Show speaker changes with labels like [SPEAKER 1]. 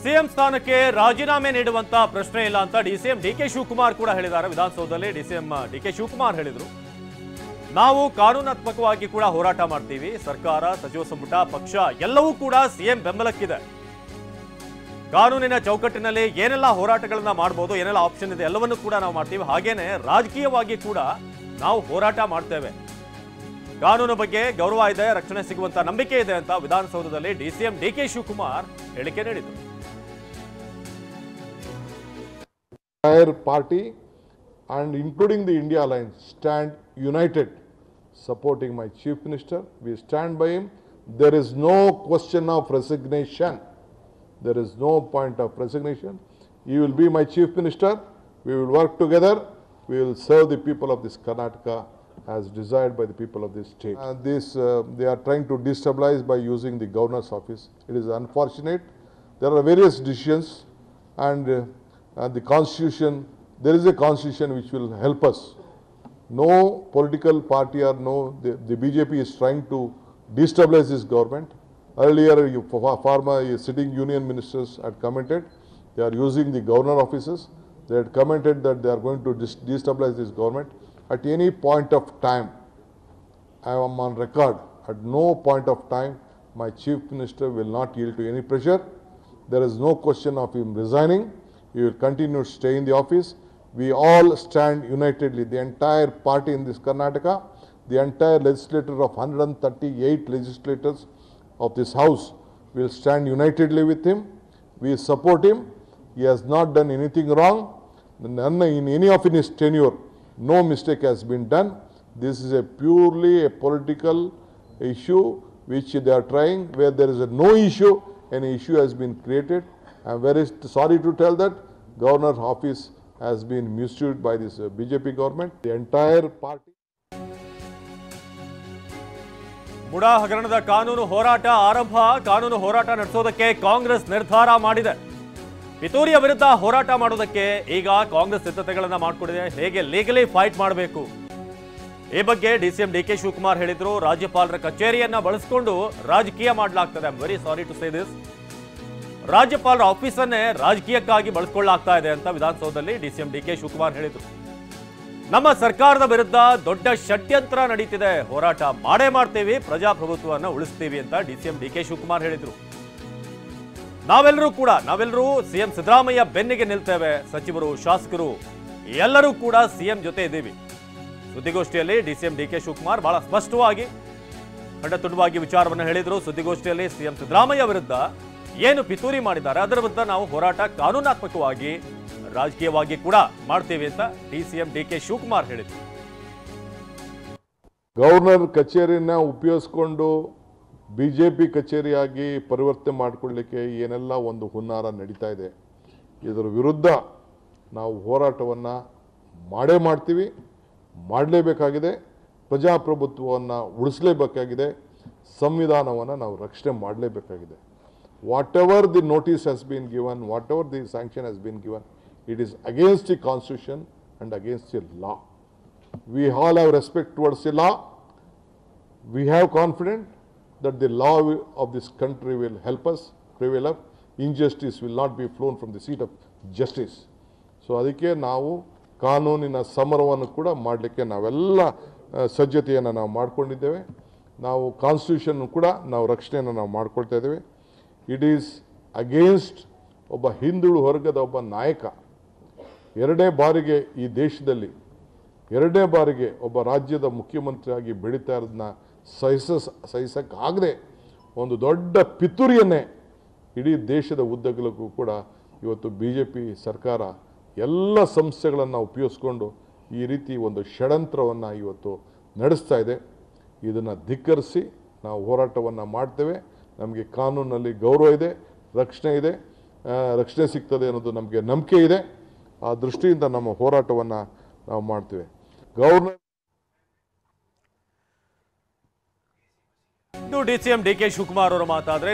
[SPEAKER 1] CM ಸ್ಥಾನಕ್ಕೆ ರಾಜೀನಾಮೆ ನೀಡುವಂತ ಪ್ರಶ್ನೆ ಇಲ್ಲ ಅಂತ ಡಿಸಿಎಂ ಡಿಕೆ ಶಿವಕುಮಾರ್ ಕೂಡ ಹೇಳಿದ್ದಾರೆ. ವಿಧಾನಸೌಧದಲ್ಲಿ ಡಿಸಿಎಂ ಡಿಕೆ ಶಿವಕುಮಾರ್ ಹೇಳಿದ್ರು, ನಾವು ಕಾನೂನಾತ್ಮಕವಾಗಿ ಕೂಡ ಹೋರಾಟ ಮಾಡ್ತೀವಿ. ಸರ್ಕಾರ, ಸಚಿವ ಸಂಪುಟ, ಪಕ್ಷ ಎಲ್ಲವೂ ಕೂಡ ಸಿಎಂ ಬೆಂಬಲಕ್ಕಿದೆ. ಕಾನೂನಿನ ಚೌಕಟ್ಟಿನಲ್ಲಿ ಏನೆಲ್ಲ ಹೋರಾಟಗಳನ್ನ ಮಾಡಬಹುದು, ಏನೆಲ್ಲ ಆಪ್ಷನ್ ಇದೆ ಎಲ್ಲವನ್ನೂ ಕೂಡ ನಾವು ಮಾಡ್ತೀವಿ. ಹಾಗೇನೆ ರಾಜಕೀಯವಾಗಿ ಕೂಡ ನಾವು ಹೋರಾಟ ಮಾಡ್ತೇವೆ. ಕಾನೂನು ಬಗ್ಗೆ ಗೌರವ ಇದೆ, ರಕ್ಷಣೆ ಸಿಗುವಂತ ನಂಬಿಕೆ ಇದೆ ಅಂತ ವಿಧಾನಸೌಧದಲ್ಲಿ ಡಿಸಿಎಂ ಡಿಕೆ ಶಿವಕುಮಾರ್ ಹೇಳಿಕೆ ನೀಡಿದರು.
[SPEAKER 2] Entire party and including the India Alliance stand united supporting my Chief Minister. We stand by him. There is no question of resignation. There is no point of resignation. He will be my Chief Minister. We will work together. We will serve the people of this Karnataka as desired by the people of this state. They are trying to destabilize by using the governor's office. It is unfortunate. There are various decisions and the constitution, there is a constitution which will help us. No political party or the BJP is trying to destabilize this government. Earlier, former sitting union ministers had commented, they are using the governor offices. They had commented that they are going to destabilize this government. At any point of time, I am on record, at no point of time, my Chief Minister will not yield to any pressure. There is no question of him resigning. He will continue to stay in the office. We all stand unitedly, the entire party in this Karnataka, the entire legislature of 138 legislators of this house will stand unitedly with him. We support him. He has not done anything wrong. In any of his tenure, no mistake has been done. This is purely a political issue which they are trying, where there is no issue, any issue has been created. I am very sorry to tell that governor's office has been misused by this BJP government. The entire party.
[SPEAKER 1] MUDA ಹಗರಣದ ಕಾನೂನು ಹೋರಾಟ ಆರಂಭ. ಕಾನೂನು ಹೋರಾಟ ನಡೆಸೋದಕ್ಕೆ ಕಾಂಗ್ರೆಸ್ ನಿರ್ಧಾರ ಮಾಡಿದೆ. ಪಿತೂರಿಯ ವಿರುದ್ಧ ಹೋರಾಟ ಮಾಡೋದಕ್ಕೆ ಈಗ ಕಾಂಗ್ರೆಸ್ ಸಿದ್ಧತೆಗಳನ್ನ ಮಾಡಿಕೊಂಡಿದೆ. ಹೇಗೆ ಲೀಗಲಿ ಫೈಟ್ ಮಾಡಬೇಕು ಈ ಬಗ್ಗೆ ಡಿಸಿಎಂ ಡಿಕೆ ಶಿವಕುಮಾರ್ ಹೇಳಿದ್ರು. ರಾಜ್ಯಪಾಲರ ಕಚೇರಿಯನ್ನ ಬಳಸಿಕೊಂಡು ರಾಜಕೀಯ ಮಾಡಲಾಗ್ತದೆ. I am very sorry to say this. ರಾಜ್ಯಪಾಲರ ಆಫೀಸನ್ನೇ ರಾಜಕೀಯಕ್ಕಾಗಿ ಬಳಸಿಕೊಳ್ಳಲಾಗ್ತಾ ಇದೆ ಅಂತ ವಿಧಾನಸೌಧದಲ್ಲಿ ಡಿಸಿಎಂ ಡಿಕೆ ಶಿವಕುಮಾರ್ ಹೇಳಿದ್ರು. ನಮ್ಮ ಸರ್ಕಾರದ ವಿರುದ್ಧ ದೊಡ್ಡ ಷಡ್ಯಂತ್ರ ನಡೀತಿದೆ, ಹೋರಾಟ ಮಾಡೇ ಮಾಡ್ತೀವಿ, ಪ್ರಜಾಪ್ರಭುತ್ವವನ್ನು ಉಳಿಸ್ತೀವಿ ಅಂತ ಡಿಸಿಎಂ ಡಿಕೆ ಶಿವಕುಮಾರ್ ಹೇಳಿದ್ರು. ನಾವೆಲ್ಲರೂ ಸಿಎಂ ಸಿದ್ದರಾಮಯ್ಯ ಬೆನ್ನಿಗೆ ನಿಲ್ತೇವೆ. ಸಚಿವರು, ಶಾಸಕರು ಎಲ್ಲರೂ ಕೂಡ ಸಿಎಂ ಜೊತೆ ಇದ್ದೀವಿ. ಸುದ್ದಿಗೋಷ್ಠಿಯಲ್ಲಿ ಡಿಸಿಎಂ ಡಿಕೆ ಶಿವಕುಮಾರ್ ಬಹಳ ಸ್ಪಷ್ಟವಾಗಿ ಖಂಡತುಂಡವಾಗಿ ವಿಚಾರವನ್ನು ಹೇಳಿದ್ರು. ಸುದ್ದಿಗೋಷ್ಠಿಯಲ್ಲಿ ಸಿಎಂ ಸಿದ್ದರಾಮಯ್ಯ ವಿರುದ್ಧ ಏನು ಪಿತೂರಿ ಮಾಡಿದ್ದಾರೆ ಅದರ ವಿರುದ್ಧ ನಾವು ಹೋರಾಟ ಕಾನೂನಾತ್ಮಕವಾಗಿ, ರಾಜಕೀಯವಾಗಿ ಕೂಡ ಮಾಡ್ತೀವಿ ಅಂತ ಡಿಸಿಎಂ ಡಿಕೆ ಶಿವಕುಮಾರ್ ಹೇಳಿದ್ರು.
[SPEAKER 2] ಗವರ್ನರ್ ಕಚೇರಿನ ಉಪಯೋಗಿಸಿಕೊಂಡು ಬಿಜೆಪಿ ಕಚೇರಿಯಾಗಿ ಪರಿವರ್ತನೆ ಮಾಡಿಕೊಳ್ಳಲಿಕ್ಕೆ ಏನೆಲ್ಲ ಒಂದು ಹುನ್ನಾರ ನಡೀತಾ ಇದೆ, ಇದರ ವಿರುದ್ಧ ನಾವು ಹೋರಾಟವನ್ನು ಮಾಡೇ ಮಾಡ್ತೀವಿ, ಮಾಡಲೇಬೇಕಾಗಿದೆ. ಪ್ರಜಾಪ್ರಭುತ್ವವನ್ನು ಉಳಿಸಲೇಬೇಕಾಗಿದೆ. ಸಂವಿಧಾನವನ್ನು ನಾವು ರಕ್ಷಣೆ ಮಾಡಲೇಬೇಕಾಗಿದೆ. Whatever the notice has been given, whatever the sanction has been given, it is against the constitution and against the law. We all have respect towards the law. We have confidence that the law of this country will help us prevail up. Injustice will not be flown from the seat of justice. So ಅದಕ್ಕೆ ನಾವು ಕಾನೂನಿನ ಸಮರವನ್ನು ಕೂಡ ಮಾಡಲಿಕ್ಕೆ ನಾವೆಲ್ಲ ಸಜ್ಜತೆಯನ್ನು ನಾವು ಮಾಡಿಕೊಂಡಿದ್ದೇವೆ. ನಾವು constitution ಕೂಡ ನಾವು ರಕ್ಷಣೆಯನ್ನು ನಾವು ಮಾಡ್ಕೊಳ್ತಾ ಇದ್ದೇವೆ. ಇಟ್ ಈಸ್ ಅಗೇನ್ಸ್ಟ್ ಒಬ್ಬ ಹಿಂದುಳು ವರ್ಗದ ಒಬ್ಬ ನಾಯಕ ಎರಡನೇ ಬಾರಿಗೆ ಈ ದೇಶದಲ್ಲಿ ಒಬ್ಬ ರಾಜ್ಯದ ಮುಖ್ಯಮಂತ್ರಿಯಾಗಿ ಬೆಳೀತಾ ಇರೋದನ್ನ ಸಹಿಸಕ್ಕಾಗದೆ ಒಂದು ದೊಡ್ಡ ಪಿತೂರಿಯನ್ನೇ ಇಡೀ ದೇಶದ ಉದ್ದಗಲಕ್ಕೂ ಕೂಡ ಇವತ್ತು BJP ಸರ್ಕಾರ ಎಲ್ಲ ಸಂಸ್ಥೆಗಳನ್ನು ಉಪಯೋಗಿಸ್ಕೊಂಡು ಈ ರೀತಿ ಒಂದು ಷಡ್ಯಂತ್ರವನ್ನು ಇವತ್ತು ನಡೆಸ್ತಾ ಇದೆ. ಇದನ್ನು ಧಿಕ್ಕರಿಸಿ ನಾವು ಹೋರಾಟವನ್ನು ಮಾಡ್ತೇವೆ. ನಮಗೆ ಕಾನೂನಲ್ಲಿ ಗೌರವ ಇದೆ, ರಕ್ಷಣೆ ಸಿಗ್ತದೆ ಅನ್ನೋದು ನಮಗೆ ನಂಬಿಕೆ ಇದೆ. ಆ ದೃಷ್ಟಿಯಿಂದ ನಮ್ಮ ಹೋರಾಟವನ್ನು ನಾವು ಮಾಡ್ತೇವೆ. ಗವರ್ನರ್
[SPEAKER 1] ಡಿಸಿಎಂ ಡಿಕೆ ಶಿವಕುಮಾರ್ ಅವರು ಮಾತಾದ್ರೆ